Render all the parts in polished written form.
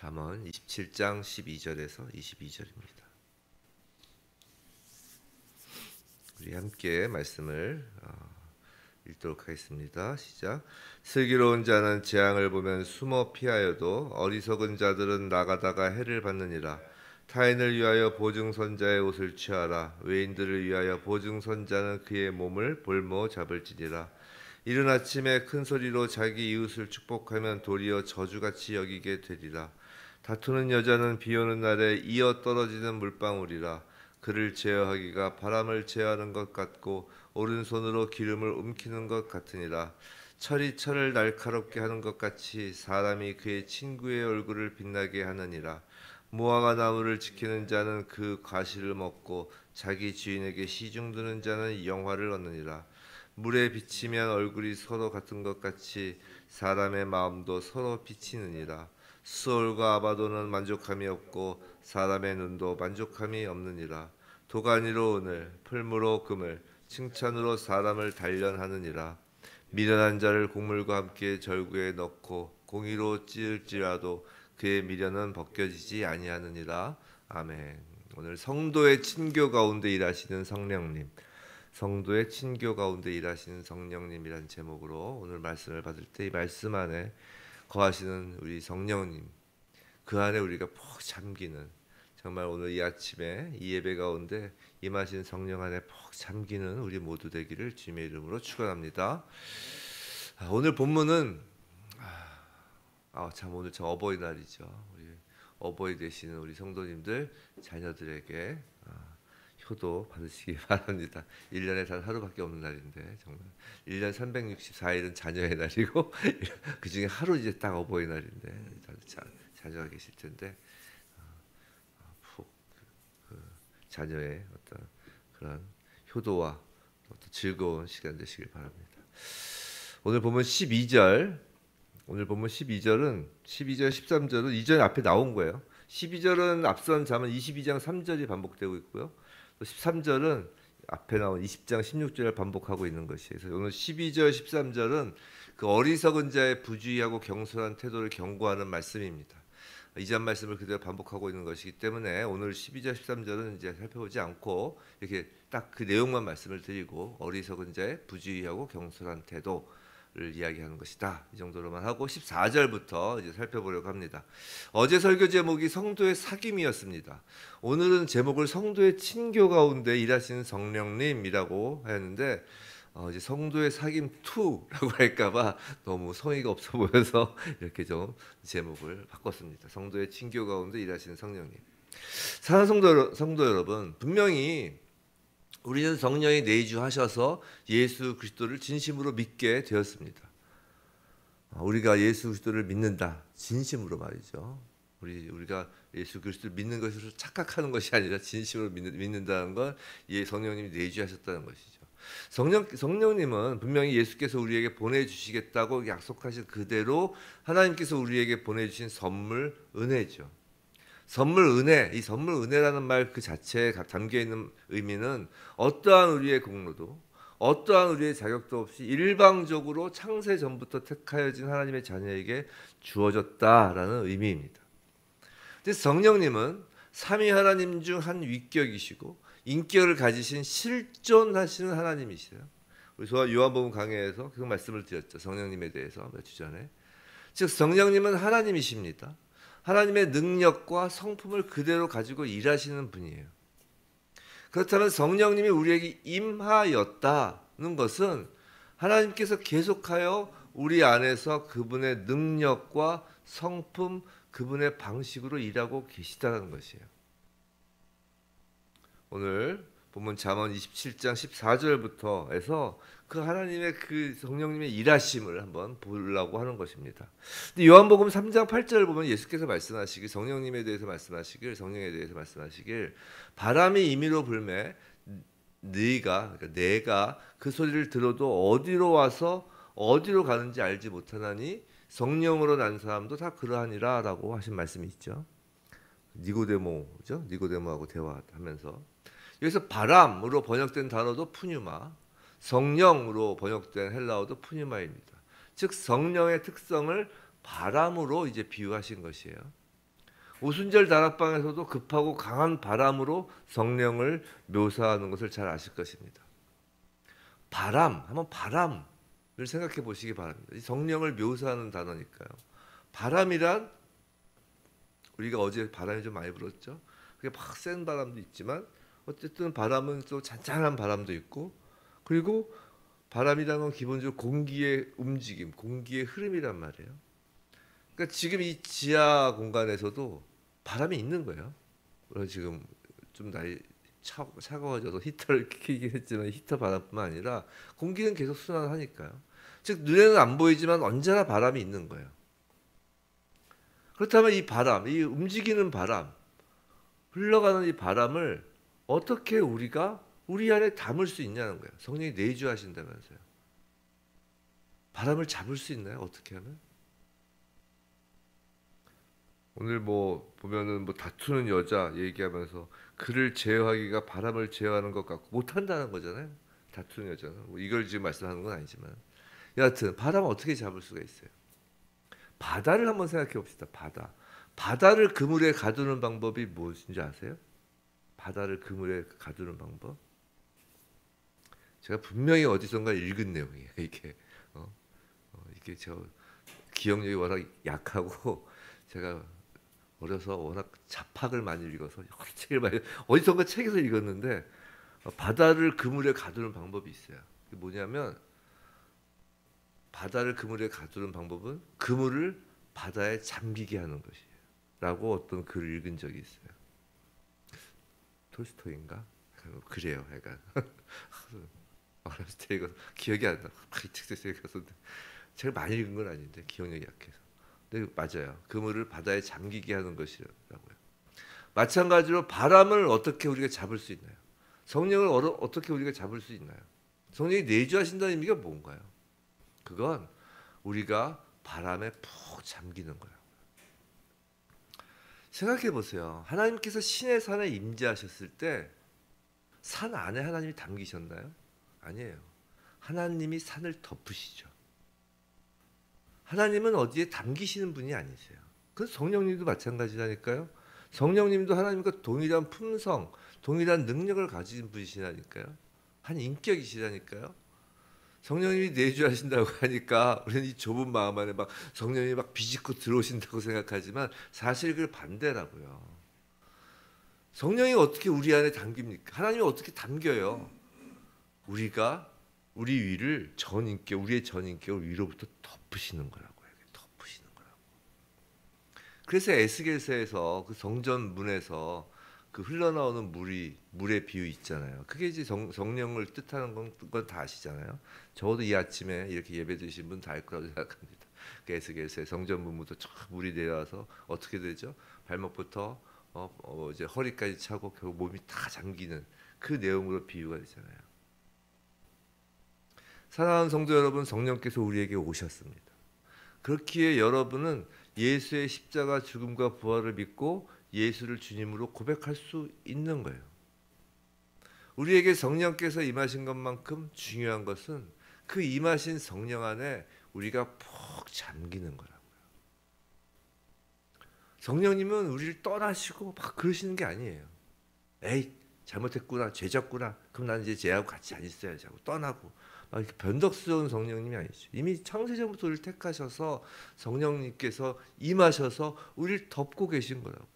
잠언 27장 12절에서 22절입니다. 우리 함께 말씀을 읽도록 하겠습니다. 시작. 슬기로운 자는 재앙을 보면 숨어 피하여도 어리석은 자들은 나가다가 해를 받느니라. 타인을 위하여 보증선자의 옷을 취하라. 외인들을 위하여 보증선자는 그의 몸을 볼모 잡을지니라. 이른 아침에 큰 소리로 자기 이웃을 축복하면 도리어 저주같이 여기게 되리라. 다투는 여자는 비오는 날에 이어 떨어지는 물방울이라. 그를 제어하기가 바람을 제어하는 것 같고 오른손으로 기름을 움키는 것 같으니라. 철이 철을 날카롭게 하는 것 같이 사람이 그의 친구의 얼굴을 빛나게 하느니라. 무화과 나무를 지키는 자는 그 과실을 먹고 자기 주인에게 시중드는 자는 영화를 얻느니라. 물에 비치면 얼굴이 서로 같은 것 같이 사람의 마음도 서로 비치느니라. 수월과 아바도는 만족함이 없고 사람의 눈도 만족함이 없느니라. 도가니로 은을, 풀무로 금을, 칭찬으로 사람을 단련하느니라. 미련한 자를 곡물과 함께 절구에 넣고 공의로 찌을지라도 그의 미련은 벗겨지지 아니하느니라. 아멘. 오늘 성도의 친교 가운데 일하시는 성령님, 성도의 친교 가운데 일하시는 성령님이라는 제목으로 오늘 말씀을 받을 때 이 말씀 안에 거하시는 우리 성령님, 그 안에 우리가 푹 잠기는, 정말 오늘 이 아침에 이 예배 가운데 임하신 성령 안에 푹 잠기는 우리 모두 되기를 주님의 이름으로 축원합니다. 오늘 본문은 참 오늘 참 어버이날이죠. 우리 어버이 되시는 우리 성도님들 자녀들에게 효도 받으시기 바랍니다. 1년에 단 하루밖에 없는 날인데 정말 1년 364일은 자녀의 날이고 그 중에 하루 이제 딱 어버이날인데 자녀가 계실 텐데 푹 자녀의 어떤 그런 효도와 어떤 즐거운 시간 되시길 바랍니다. 오늘 보면 12절, 오늘 보면 12절은 12절 13절은 이전에 앞에 나온 거예요. 12절은 앞선 잠언 22장 3절이 반복되고 있고요. 13절은 앞에 나온 20장 16절을 반복하고 있는 것이에요. 그래서 오늘 12절 13절은 그 어리석은 자의 부주의하고 경솔한 태도를 경고하는 말씀입니다. 이전 말씀을 그대로 반복하고 있는 것이기 때문에 오늘 12절 13절은 이제 살펴보지 않고 이렇게 딱 그 내용만 말씀을 드리고 어리석은 자의 부주의하고 경솔한 태도를 이야기하는 것이다. 이 정도로만 하고 14절부터 이제 살펴보려고 합니다. 어제 설교 제목이 성도의 사귐이었습니다. 오늘은 제목을 성도의 친교 가운데 일하시는 성령님이라고 하였는데 이제 성도의 사귐 2라고 할까봐 너무 성의가 없어 보여서 이렇게 좀 제목을 바꿨습니다. 성도의 친교 가운데 일하시는 성령님. 사랑하는 성도 여러분, 분명히 우리는 성령이 내주하셔서 예수 그리스도를 진심으로 믿게 되었습니다. 우리가 예수 그리스도를 믿는다, 진심으로 말이죠. 우리가 예수 그리스도를 믿는 것으로 착각하는 것이 아니라 진심으로 믿는다는 건 성령님이 내주하셨다는 것이죠. 성령님은 분명히 예수께서 우리에게 보내주시겠다고 약속하신 그대로 하나님께서 우리에게 보내주신 선물, 은혜죠. 선물, 은혜, 이 선물, 은혜라는 말 그 자체에 담겨있는 의미는 어떠한 우리의 공로도 어떠한 우리의 자격도 없이 일방적으로 창세 전부터 택하여진 하나님의 자녀에게 주어졌다라는 의미입니다. 성령님은 삼위 하나님 중 한 위격이시고 인격을 가지신 실존하시는 하나님이시세요. 우리 요한복음 강해에서 그 말씀을 드렸죠. 성령님에 대해서 몇 주 전에. 즉 성령님은 하나님이십니다. 하나님의 능력과 성품을 그대로 가지고 일하시는 분이에요. 그렇다면 성령님이 우리에게 임하였다는 것은 하나님께서 계속하여 우리 안에서 그분의 능력과 성품, 그분의 방식으로 일하고 계시다는 것이에요. 오늘 본문 잠언 27장 14절부터 해서 그 하나님의 그 성령님의 일하심을 한번 보려고 하는 것입니다. 근데 요한복음 3장 8절을 보면 예수께서 말씀하시길, 성령님에 대해서 말씀하시길, 성령에 대해서 말씀하시길, 바람이 임의로 불매 그러니까 내가 그 소리를 들어도 어디로 와서 어디로 가는지 알지 못하나니 성령으로 난 사람도 다 그러하니라라고 하신 말씀이 있죠. 니고데모죠. 니고데모하고 대화하면서 여기서 바람으로 번역된 단어도 푸뉴마, 성령으로 번역된 헬라어도 푸뉴마입니다. 즉 성령의 특성을 바람으로 이제 비유하신 것이에요. 오순절 다락방에서도 급하고 강한 바람으로 성령을 묘사하는 것을 잘 아실 것입니다. 바람, 한번 바람을 생각해 보시기 바랍니다. 이 성령을 묘사하는 단어니까요. 바람이란 우리가 어제 바람이 좀 많이 불었죠. 그게 막 센 바람도 있지만 어쨌든 바람은 또 잔잔한 바람도 있고 그리고 바람이라는 건 기본적으로 공기의 움직임, 공기의 흐름이란 말이에요. 그러니까 지금 이 지하 공간에서도 바람이 있는 거예요. 물론 지금 좀 날이 차가워져서 히터를 켜긴 했지만 히터 바람뿐만 아니라 공기는 계속 순환하니까요. 즉 눈에는 안 보이지만 언제나 바람이 있는 거예요. 그렇다면 이 바람, 이 움직이는 바람, 흘러가는 이 바람을 어떻게 우리가 우리 안에 담을 수 있냐는 거예요. 성령이 내주하신다면서요. 바람을 잡을 수 있나요? 어떻게 하면? 오늘 뭐 보면은 뭐 다투는 여자 얘기하면서 그를 제어하기가 바람을 제어하는 것 같고 못한다는 거잖아요. 다투는 여자는 뭐 이걸 지금 말씀하는 건 아니지만 여하튼 바람을 어떻게 잡을 수가 있어요? 바다를 한번 생각해 봅시다. 바다를 그물에 가두는 방법이 무엇인지 아세요? 바다를 그물에 가두는 방법? 제가 분명히 어디선가 읽은 내용이에요. 이게 이게 저 기억력이 워낙 약하고 제가 어려서 워낙 잡학을 많이 읽어서 여러 책을 많이 어디선가 책에서 읽었는데 바다를 그물에 가두는 방법이 있어요. 그게 뭐냐면 바다를 그물에 가두는 방법은 그물을 바다에 잠기게 하는 것이에요. 라고 어떤 글을 읽은 적이 있어요. 톨스토이인가? 그래요. 약간 어렸을 때 이거 기억이 안 나. 이 책에서 읽었는데 책을 많이 읽은 건 아닌데 기억력이 약해서. 근데 맞아요. 그물을 바다에 잠기게 하는 것이라고요. 마찬가지로 바람을 어떻게 우리가 잡을 수 있나요? 성령을 어떻게 우리가 잡을 수 있나요? 성령이 내주하신다는 의미가 뭔가요? 그건 우리가 바람에 푹 잠기는 거예요. 생각해 보세요. 하나님께서 신의 산에 임재하셨을 때 산 안에 하나님이 담기셨나요? 아니에요. 하나님이 산을 덮으시죠. 하나님은 어디에 담기시는 분이 아니세요. 그 성령님도 마찬가지라니까요. 성령님도 하나님과 동일한 품성, 동일한 능력을 가진 분이시라니까요. 한 인격이시라니까요. 성령님이 내주하신다고 하니까 우리는 이 좁은 마음 안에 막 성령님이 막 비집고 들어오신다고 생각하지만 사실 그 반대라고요. 성령이 어떻게 우리 안에 담깁니까? 하나님이 어떻게 담겨요? 우리가 우리 위를 전인격, 우리의 전인격을 위로부터 덮으시는 거라고요. 덮으시는 거라고. 그래서 에스겔서에서 그 성전 문에서 그 흘러나오는 물의 비유 있잖아요. 그게 이제 성령을 뜻하는 건 다 아시잖아요. 적어도 이 아침에 이렇게 예배 드신 분 다 알 거라고 생각합니다. 그 에스겔서의 성전 문부터 쫙 물이 내려와서 어떻게 되죠? 발목부터 이제 허리까지 차고 결국 몸이 다 잠기는 그 내용으로 비유가 되잖아요. 사랑하는 성도 여러분, 성령께서 우리에게 오셨습니다. 그렇기에 여러분은 예수의 십자가 죽음과 부활을 믿고 예수를 주님으로 고백할 수 있는 거예요. 우리에게 성령께서 임하신 것만큼 중요한 것은 그 임하신 성령 안에 우리가 푹 잠기는 거라고요. 성령님은 우리를 떠나시고 막 그러시는 게 아니에요. 에이, 잘못했구나, 죄졌구나. 그럼 난 이제 쟤하고 같이 안 있어야지 하고 떠나고 막 이렇게 변덕스러운 성령님이 아니죠. 이미 창세전부터 우리를 택하셔서 성령님께서 임하셔서 우리를 덮고 계신 거라고요.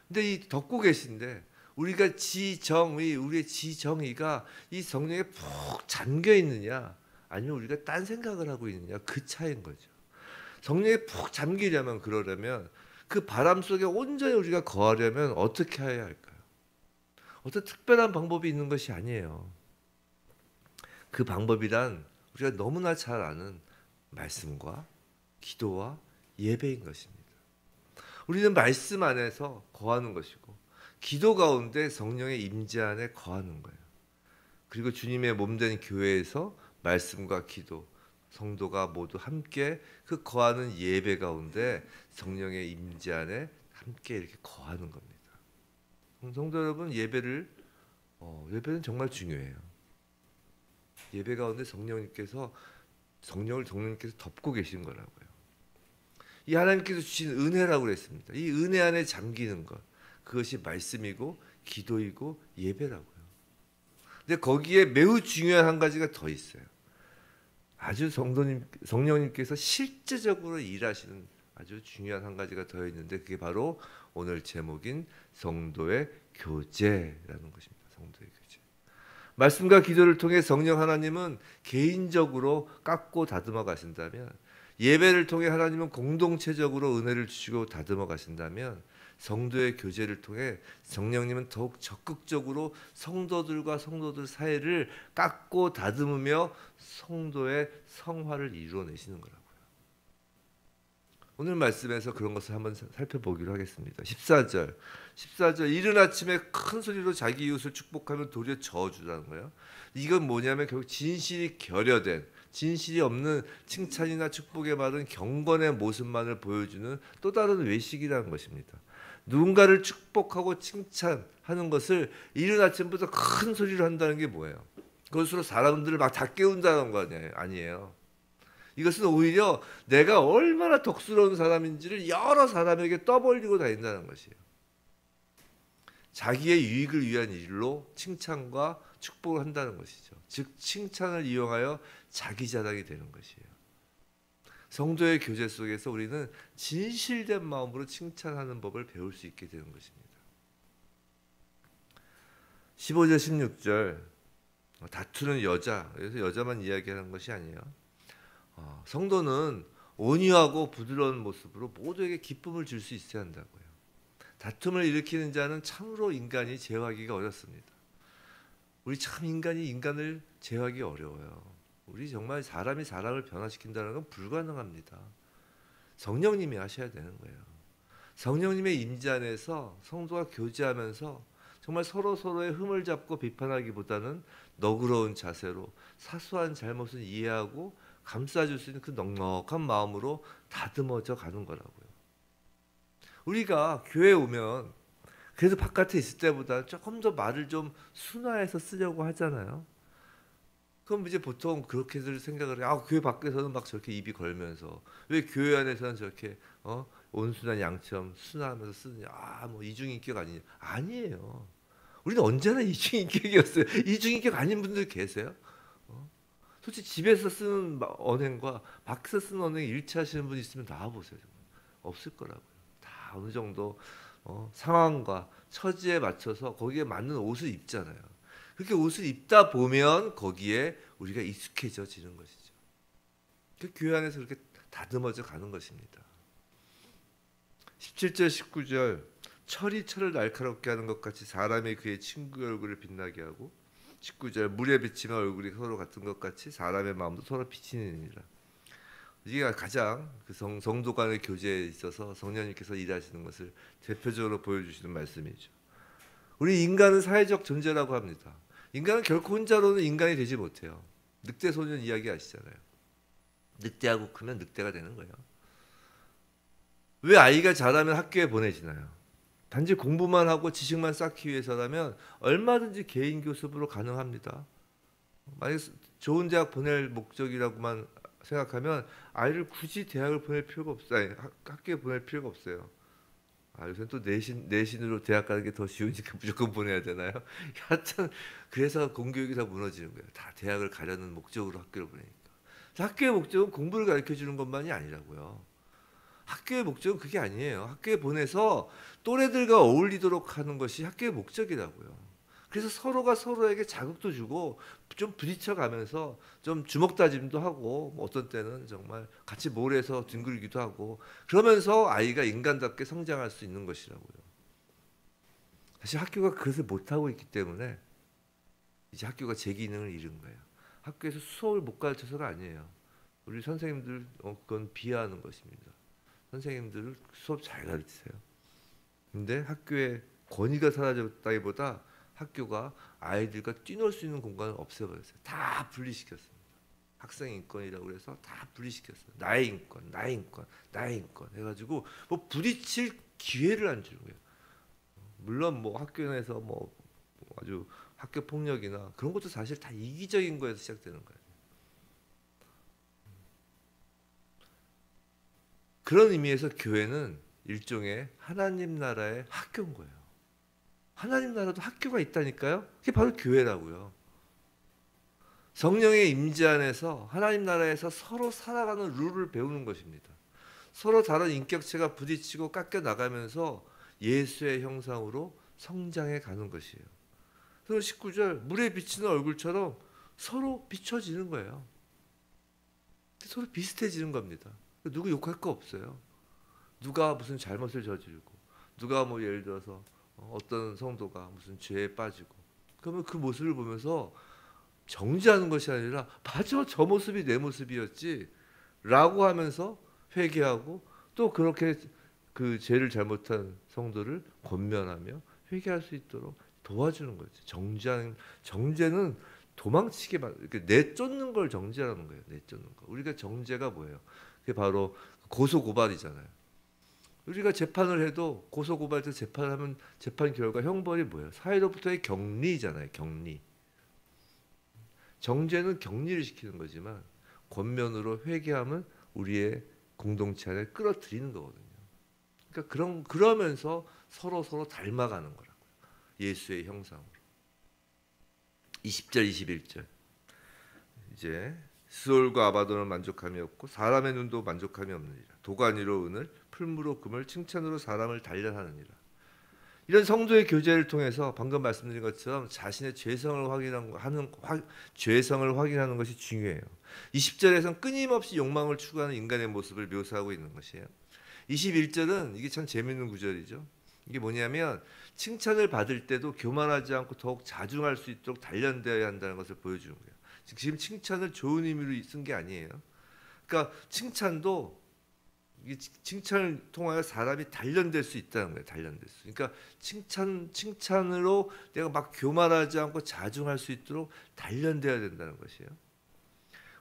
근데 이 덮고 계신데 우리가 우리의 지정의가 이 성령에 푹 잠겨 있느냐 아니면 우리가 딴 생각을 하고 있느냐 그 차이인 거죠. 성령에 푹 잠기려면 그러려면 그 바람 속에 온전히 우리가 거하려면 어떻게 해야 할까요? 어떤 특별한 방법이 있는 것이 아니에요. 그 방법이란 우리가 너무나 잘 아는 말씀과 기도와 예배인 것입니다. 우리는 말씀 안에서 거하는 것이고 기도 가운데 성령의 임재 안에 거하는 거예요. 그리고 주님의 몸된 교회에서 말씀과 기도, 성도가 모두 함께 그 거하는 예배 가운데 성령의 임재 안에 함께 이렇게 거하는 겁니다. 성도 여러분, 예배는 정말 중요해요. 예배 가운데 성령님께서 덮고 계신 거라고요. 이 하나님께서 주신 은혜라고 그랬습니다. 이 은혜 안에 잠기는 것, 그것이 말씀이고 기도이고 예배라고요. 근데 거기에 매우 중요한 한 가지가 더 있어요. 아주 성령님께서 실제적으로 일하시는 아주 중요한 한 가지가 더 있는데, 그게 바로 오늘 제목인 성도의 교제라는 것입니다. 성도의 교제. 말씀과 기도를 통해 성령 하나님은 개인적으로 깎고 다듬어 가신다면, 예배를 통해 하나님은 공동체적으로 은혜를 주시고 다듬어 가신다면, 성도의 교제를 통해 성령님은 더욱 적극적으로 성도들과 성도들 사이를 깎고 다듬으며 성도의 성화를 이루어내시는 거라고요. 오늘 말씀에서 그런 것을 한번 살펴보기로 하겠습니다. 14절 이른 아침에 큰 소리로 자기 이웃을 축복하면 도리어 저주라는 거예요. 이건 뭐냐면 결국 진실이 결여된, 진실이 없는 칭찬이나 축복의 말은 경건의 모습만을 보여주는 또 다른 외식이라는 것입니다. 누군가를 축복하고 칭찬하는 것을 이른 아침부터 큰 소리로 한다는 게 뭐예요? 그것으로 사람들을 막 다 깨운다는 거 아니에요. 이것은 오히려 내가 얼마나 덕스러운 사람인지를 여러 사람에게 떠벌리고 다닌다는 것이에요. 자기의 유익을 위한 일로 칭찬과 축복을 한다는 것이죠. 즉 칭찬을 이용하여 자기 자랑이 되는 것이에요. 성도의 교제 속에서 우리는 진실된 마음으로 칭찬하는 법을 배울 수 있게 되는 것입니다. 15절 16절 다투는 여자, 그래서 여자만 이야기하는 것이 아니에요. 성도는 온유하고 부드러운 모습으로 모두에게 기쁨을 줄 수 있어야 한다고요. 다툼을 일으키는 자는 참으로 인간이 제어하기가 어렵습니다. 우리 참 인간이 인간을 제어하기 어려워요. 우리 정말 사람이 사람을 변화시킨다는 건 불가능합니다. 성령님이 하셔야 되는 거예요. 성령님의 임재 안에서 성도가 교제하면서 정말 서로의 흠을 잡고 비판하기보다는 너그러운 자세로 사소한 잘못을 이해하고 감싸줄 수 있는 그 넉넉한 마음으로 다듬어져 가는 거라고요. 우리가 교회에 오면 그래도 바깥에 있을 때보다 조금 더 말을 좀 순화해서 쓰려고 하잖아요. 그럼 이제 보통 그렇게들 생각을 해요. 교회 밖에서는 막 저렇게 입이 걸면서 왜 교회 안에서는 저렇게 온순한 양처럼 순화하면서 쓰느냐. 뭐 이중인격 아니냐. 아니에요. 우리는 언제나 이중인격이었어요. 이중인격 아닌 분들 계세요? 솔직히 집에서 쓰는 언행과 밖에서 쓰는 언행 일치하시는 분 있으면 나와보세요. 없을 거라고요. 다 어느 정도 상황과 처지에 맞춰서 거기에 맞는 옷을 입잖아요. 그렇게 옷을 입다 보면 거기에 우리가 익숙해져지는 것이죠. 그 교회 안에서 그렇게 다듬어져 가는 것입니다. 17절 19절 철이 철을 날카롭게 하는 것 같이 사람이 그의 친구의 얼굴을 빛나게 하고, 19절 물에 비치면 얼굴이 서로 같은 것 같이 사람의 마음도 서로 비치느니라. 이게 가장 그 성도 간의 교제에 있어서 성령님께서 일하시는 것을 대표적으로 보여주시는 말씀이죠. 우리 인간은 사회적 존재라고 합니다. 인간은 결코 혼자로는 인간이 되지 못해요. 늑대 소년 이야기 아시잖아요. 늑대하고 크면 늑대가 되는 거예요. 왜 아이가 자라면 학교에 보내지나요? 단지 공부만 하고 지식만 쌓기 위해서라면 얼마든지 개인 교습으로 가능합니다. 만약 좋은 대학 보낼 목적이라고만 생각하면 아이를 굳이 대학을 보낼 필요가 없어요. 학교에 보낼 필요가 없어요. 요새 또 내신으로 대학 가는 게 더 쉬우니까 무조건 보내야 되나요? 하여튼 그래서 공교육이 다 무너지는 거예요. 다 대학을 가려는 목적으로 학교를 보내니까. 학교의 목적은 공부를 가르쳐 주는 것만이 아니라고요. 학교의 목적은 그게 아니에요. 학교에 보내서 또래들과 어울리도록 하는 것이 학교의 목적이라고요. 그래서 서로가 서로에게 자극도 주고 좀 부딪혀가면서 좀 주먹다짐도 하고, 뭐 어떤 때는 정말 같이 몰에서 뒹굴기도 하고, 그러면서 아이가 인간답게 성장할 수 있는 것이라고요. 사실 학교가 그것을 못하고 있기 때문에 이제 학교가 제 기능을 잃은 거예요. 학교에서 수업을 못 가르쳐서가 아니에요. 우리 선생님들 그건 비하하는 것입니다. 선생님들을 수업 잘 가르치세요. 근데 학교에 권위가 사라졌다기보다 학교가 아이들과 뛰놀 수 있는 공간을 없애버렸어요. 다 분리시켰습니다. 학생 인권이라고 해서 다 분리시켰어요. 나의 인권, 나의 인권, 나의 인권 해가지고 뭐 부딪힐 기회를 안 주는 거예요. 물론 뭐 학교 내에서 뭐 아주 학교 폭력이나 그런 것도 사실 다 이기적인 거에서 시작되는 거예요. 그런 의미에서 교회는 일종의 하나님 나라의 학교인 거예요. 하나님 나라도 학교가 있다니까요. 그게 바로 교회라고요. 성령의 임재 안에서 하나님 나라에서 서로 살아가는 룰을 배우는 것입니다. 서로 다른 인격체가 부딪히고 깎여 나가면서 예수의 형상으로 성장해 가는 것이에요. 그래서 19절 물에 비치는 얼굴처럼 서로 비춰지는 거예요. 서로 비슷해지는 겁니다. 누구 욕할 거 없어요. 누가 무슨 잘못을 저지르고 누가 뭐 예를 들어서 어떤 성도가 무슨 죄에 빠지고 그러면 그 모습을 보면서 정죄하는 것이 아니라 맞아 저 모습이 내 모습이었지 라고 하면서 회개하고 또 그렇게 그 죄를 잘못한 성도를 권면하며 회개할 수 있도록 도와주는 거죠. 정죄는 도망치게 내쫓는 걸 정죄라는 거예요. 내쫓는 거. 우리가 정죄가 뭐예요? 그게 바로 고소 고발이잖아요. 우리가 재판을 해도 고소 고발 때 재판하면 재판 결과 형벌이 뭐예요? 사회로부터의 격리잖아요. 격리. 정죄는 격리를 시키는 거지만 권면으로 회개하면 우리의 공동체 안에 끌어들이는 거거든요. 그러니까 그러면서 서로 닮아가는 거라고요. 예수의 형상으로. 20절 21절 이제 스올과 아바돈은 만족함이 없고 사람의 눈도 만족함이 없느니라. 도가니로 은을 풀무로 금을 칭찬으로 사람을 단련하느니라. 이런 성도의 교제를 통해서 방금 말씀드린 것처럼 자신의 죄성을 확인하는 것이 중요해요. 20절에서는 끊임없이 욕망을 추구하는 인간의 모습을 묘사하고 있는 것이에요. 21절은 이게 참 재밌는 구절이죠. 이게 뭐냐면 칭찬을 받을 때도 교만하지 않고 더욱 자중할 수 있도록 단련되어야 한다는 것을 보여주는 거예요. 지금 칭찬을 좋은 의미로 쓴 게 아니에요. 그러니까 칭찬도 이 칭찬을 통하여 사람이 단련될 수 있다는 거예요. 단련될 수. 그러니까 칭찬으로 내가 막 교만하지 않고 자중할 수 있도록 단련돼야 된다는 것이에요.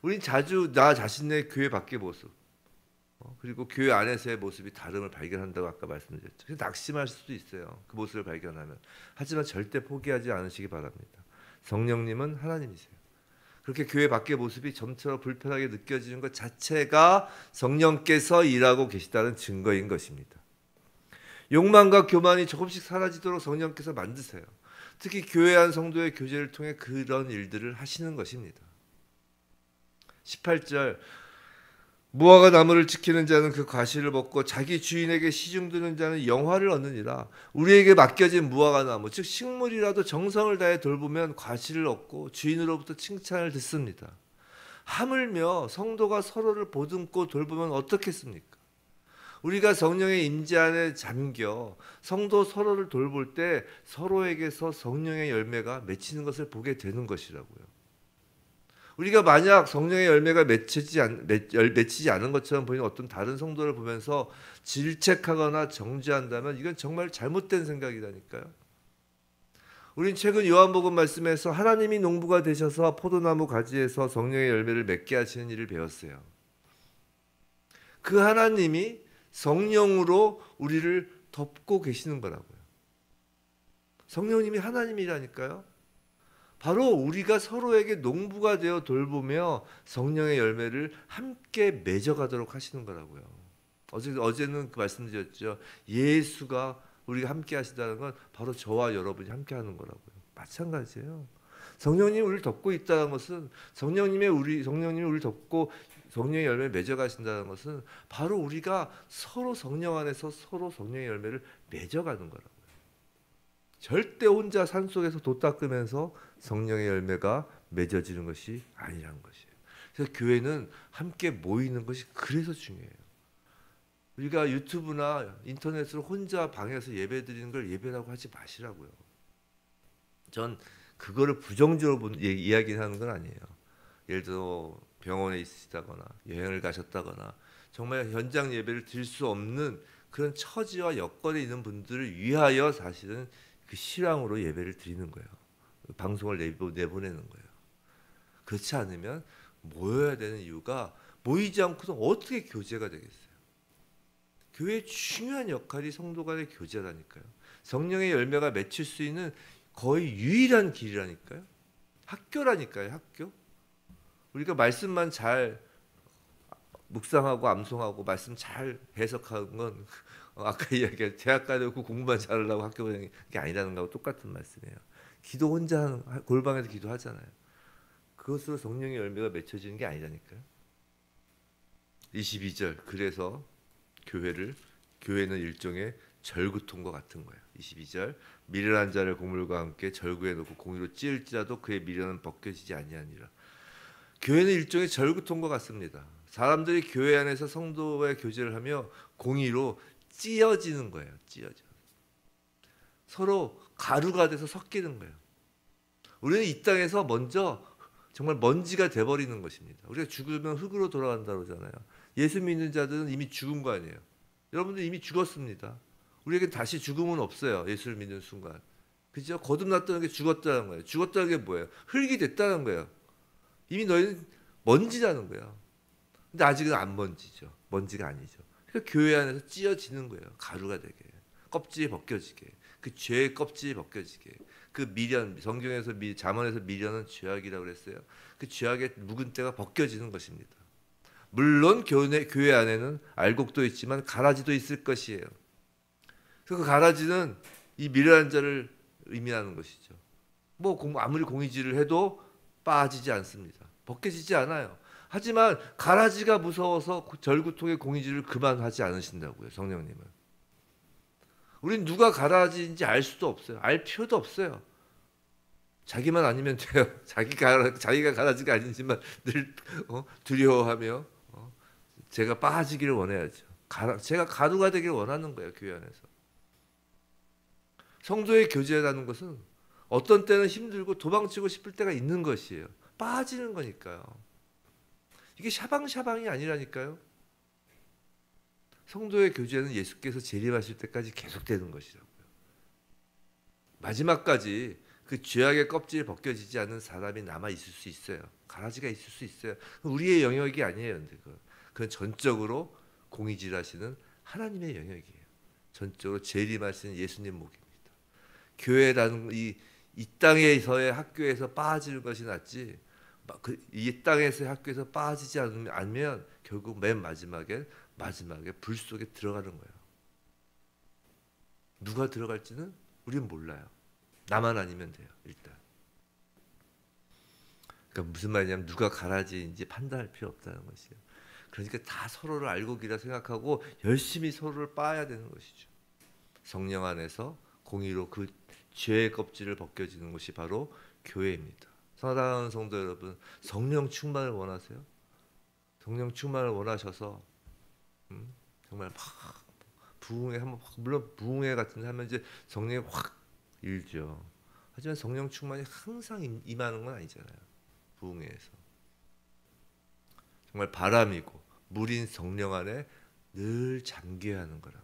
우린 자주 나 자신의 교회 밖의 모습 그리고 교회 안에서의 모습이 다름을 발견한다고 아까 말씀드렸죠. 그래서 낙심할 수도 있어요. 그 모습을 발견하면. 하지만 절대 포기하지 않으시기 바랍니다. 성령님은 하나님이세요. 그렇게 교회 밖의 모습이 점처럼 불편하게 느껴지는 것 자체가 성령께서 일하고 계시다는 증거인 것입니다. 욕망과 교만이 조금씩 사라지도록 성령께서 만드세요. 특히 교회 안 성도의 교제를 통해 그런 일들을 하시는 것입니다. 18절 무화과 나무를 지키는 자는 그 과실을 먹고 자기 주인에게 시중드는 자는 영화를 얻느니라. 우리에게 맡겨진 무화과 나무 즉 식물이라도 정성을 다해 돌보면 과실을 얻고 주인으로부터 칭찬을 듣습니다. 하물며 성도가 서로를 보듬고 돌보면 어떻겠습니까? 우리가 성령의 임재 안에 잠겨 성도 서로를 돌볼 때 서로에게서 성령의 열매가 맺히는 것을 보게 되는 것이라고요. 우리가 만약 성령의 열매가 맺히지 않은 것처럼 보이는 어떤 다른 성도를 보면서 질책하거나 정죄한다면 이건 정말 잘못된 생각이라니까요. 우린 최근 요한복음 말씀에서 하나님이 농부가 되셔서 포도나무 가지에서 성령의 열매를 맺게 하시는 일을 배웠어요. 그 하나님이 성령으로 우리를 덮고 계시는 거라고요. 성령님이 하나님이라니까요. 바로 우리가 서로에게 농부가 되어 돌보며 성령의 열매를 함께 맺어가도록 하시는 거라고요. 어제는 그 말씀드렸죠. 예수가 우리가 함께 하시다는 건 바로 저와 여러분이 함께 하는 거라고요. 마찬가지예요. 성령님이 우리를 덮고 있다는 것은 성령님이 우리를 덮고 성령의 열매를 맺어가신다는 것은 바로 우리가 서로 성령 안에서 서로 성령의 열매를 맺어가는 거라고요. 절대 혼자 산속에서 돛 닦으면서 성령의 열매가 맺어지는 것이 아니라는 것이에요. 그래서 교회는 함께 모이는 것이 그래서 중요해요. 우리가 유튜브나 인터넷으로 혼자 방에서 예배드리는 걸 예배라고 하지 마시라고요. 전 그거를 부정적으로 이야기하는 건 아니에요. 예를 들어 병원에 있으시다거나 여행을 가셨다거나 정말 현장 예배를 드릴 수 없는 그런 처지와 여건에 있는 분들을 위하여 사실은 그 실황으로 예배를 드리는 거예요. 방송을 내보내는 거예요. 그렇지 않으면 모여야 되는 이유가 모이지 않고서 어떻게 교제가 되겠어요? 교회의 중요한 역할이 성도 간의 교제라니까요. 성령의 열매가 맺힐 수 있는 거의 유일한 길이라니까요. 학교라니까요. 학교. 우리가 말씀만 잘 묵상하고 암송하고 말씀 잘 해석하는 건 아까 이야기한 대학 가려고 공부만 잘하려고 학교 보내는 게 아니라는 거하고 똑같은 말씀이에요. 기도 혼자 골방에서 기도하잖아요. 그것으로 성령의 열매가 맺혀지는 게 아니라니까요. 22절 그래서 교회는 일종의 절구통과 같은 거예요. 22절 미련한 자를 곡물과 함께 절구해 놓고 공의로 찌을지라도 그의 미련은 벗겨지지 아니하니라. 교회는 일종의 절구통과 같습니다. 사람들이 교회 안에서 성도와의 교제를 하며 공의로 찌어지는 거예요. 찌어져. 서로 가루가 돼서 섞이는 거예요. 우리는 이 땅에서 먼저 정말 먼지가 돼버리는 것입니다. 우리가 죽으면 흙으로 돌아간다고 그러잖아요. 예수 믿는 자들은 이미 죽은 거 아니에요. 여러분들 이미 죽었습니다. 우리에게 다시 죽음은 없어요. 예수를 믿는 순간. 그죠? 거듭났다는 게 죽었다는 거예요. 죽었다는 게 뭐예요? 흙이 됐다는 거예요. 이미 너희는 먼지라는 거예요. 근데 아직은 안 먼지죠. 먼지가 아니죠. 그러니까 교회 안에서 찌어지는 거예요. 가루가 되게. 껍질이 벗겨지게. 그 죄의 껍질이 벗겨지게. 그 미련, 성경에서 잠언에서 미련은 죄악이라고 그랬어요. 그 죄악의 묵은 때가 벗겨지는 것입니다. 물론 교회 안에는 알곡도 있지만 가라지도 있을 것이에요. 그래서 그 가라지는 이 미련한 자를 의미하는 것이죠. 뭐 아무리 공의질을 해도 빠지지 않습니다. 벗겨지지 않아요. 하지만 가라지가 무서워서 절구통의 공의질을 그만하지 않으신다고요. 성령님은. 우린 누가 가라지인지 알 수도 없어요. 알 필요도 없어요. 자기만 아니면 돼요. 자기가 가라지가 아니지만 늘 두려워하며 제가 빠지기를 원해야죠. 제가 가루가 되길 원하는 거예요. 교회 안에서. 성도의 교제라는 것은 어떤 때는 힘들고 도망치고 싶을 때가 있는 것이에요. 빠지는 거니까요. 이게 샤방샤방이 아니라니까요. 성도의 교제는 예수께서 재림하실 때까지 계속되는 것이라고요. 마지막까지 그 죄악의 껍질이 벗겨지지 않는 사람이 남아 있을 수 있어요. 가라지가 있을 수 있어요. 우리의 영역이 아니에요. 근데 그건 전적으로 공의질하시는 하나님의 영역이에요. 전적으로 재림하시는 예수님 목입니다. 교회라는 이 땅에서의 학교에서 빠지는 것이 낫지. 이 땅에서의 학교에서 빠지지 않으면 결국 맨 마지막에 불 속에 들어가는 거예요. 누가 들어갈지는 우리는 몰라요. 나만 아니면 돼요. 일단. 그러니까 무슨 말이냐면 누가 가라지인지 판단할 필요 없다는 것이에요. 그러니까 다 서로를 알고기라 생각하고 열심히 서로를 빠야 되는 것이죠. 성령 안에서 공의로 그 죄의 껍질을 벗겨지는 것이 바로 교회입니다. 사랑하는 성도 여러분, 성령 충만을 원하세요? 성령 충만을 원하셔서 정말 막 부흥회 한번 물론 부흥회 같은 데 하면 이제 성령이 확 일죠. 하지만 성령 충만이 항상 임하는 건 아니잖아요. 부흥회에서 정말 바람이고 물인 성령 안에 늘 잠겨야 하는 거라고요.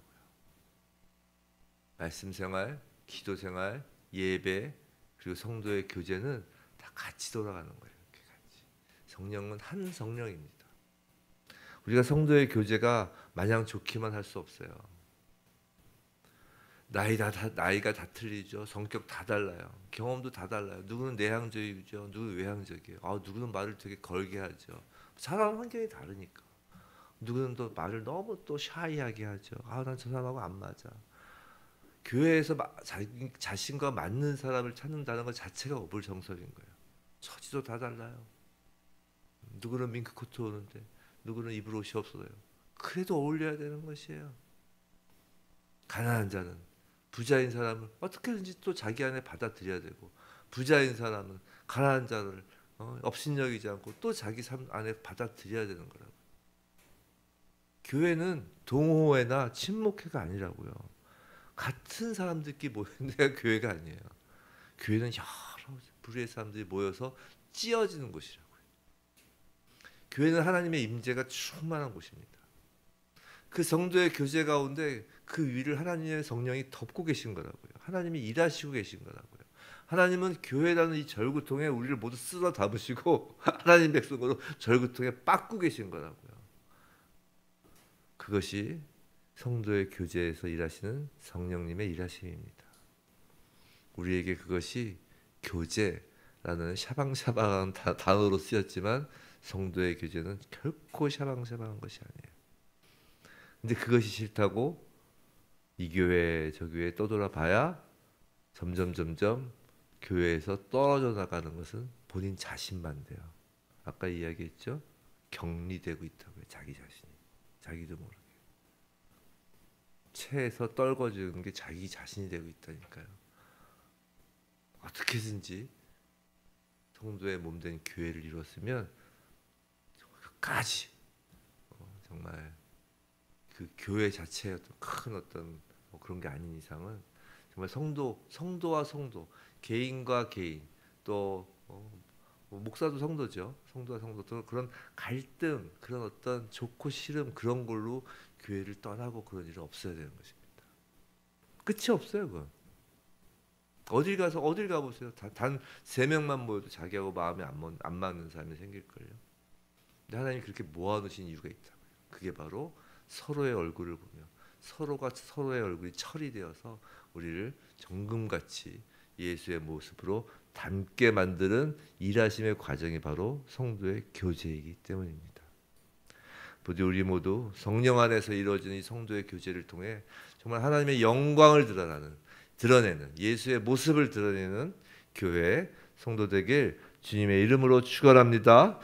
말씀 생활, 기도 생활, 예배 그리고 성도의 교제는 다 같이 돌아가는 거예요. 이렇게 같이. 성령은 한 성령입니다. 우리가 성도의 교제가 마냥 좋기만 할 수 없어요. 나이가 다 틀리죠. 성격 다 달라요. 경험도 다 달라요. 누구는 내향적이죠. 누구는 외향적이에요. 누구는 말을 되게 걸게 하죠. 사람 환경이 다르니까. 누구는 또 말을 너무 또 샤이하게 하죠. 난 저 사람하고 안 맞아. 교회에서 자신과 맞는 사람을 찾는다는 것 자체가 어불성설인 거예요. 처지도 다 달라요. 누구는 밍크코트 오는데 누구는 입을 옷이 없어요. 그래도 어울려야 되는 것이에요. 가난한 자는 부자인 사람을 어떻게든지 또 자기 안에 받아들여야 되고 부자인 사람은 가난한 자를 업신여기지 않고 또 자기 삶 안에 받아들여야 되는 거라고. 교회는 동호회나 친목회가 아니라고요. 같은 사람들끼리 모이는 데가 교회가 아니에요. 교회는 여러 부류의 사람들이 모여서 찌어지는 곳이라고요. 교회는 하나님의 임재가 충만한 곳입니다. 그 성도의 교제 가운데 그 위를 하나님의 성령이 덮고 계신 거라고요. 하나님이 일하시고 계신 거라고요. 하나님은 교회라는 이 절구통에 우리를 모두 쓸어 담으시고 하나님 백성으로 절구통에 빻고 계신 거라고요. 그것이 성도의 교제에서 일하시는 성령님의 일하심입니다. 우리에게 그것이 교제라는 샤방샤방한 단어로 쓰였지만 성도의 교제는 결코 샤방샤방한 것이 아니에요. 근데 그것이 싫다고 이 교회 저 교회 떠돌아봐야 점점 교회에서 떨어져 나가는 것은 본인 자신만 돼요. 아까 이야기했죠? 격리되고 있다고요. 자기 자신이. 자기도 모르게. 체에서 떨궈지는 게 자기 자신이 되고 있다니까요. 어떻게든지 성도의 몸된 교회를 이뤘으면 끝까지 정말 그 교회 자체의 어떤 큰 어떤 뭐 그런 게 아닌 이상은 정말 성도와 성도, 개인과 개인, 또 뭐 목사도 성도죠. 성도와 성도, 또 그런 갈등, 그런 어떤 좋고 싫음 그런 걸로 교회를 떠나고 그런 일은 없어야 되는 것입니다. 끝이 없어요, 그건. 어딜 가보세요. 단 3명만 모여도 자기하고 마음이 안 맞는 사람이 생길걸요. 근데 하나님이 그렇게 모아놓으신 이유가 있다고요. 그게 바로 서로의 얼굴을 보며 서로가 서로의 얼굴이 철이 되어서 우리를 정금같이 예수의 모습으로 닮게 만드는 일하심의 과정이 바로 성도의 교제이기 때문입니다. 부디 우리 모두 성령 안에서 이루어지는 이 성도의 교제를 통해 정말 하나님의 영광을 드러내는 예수의 모습을 드러내는 교회 성도 되길 주님의 이름으로 축원합니다.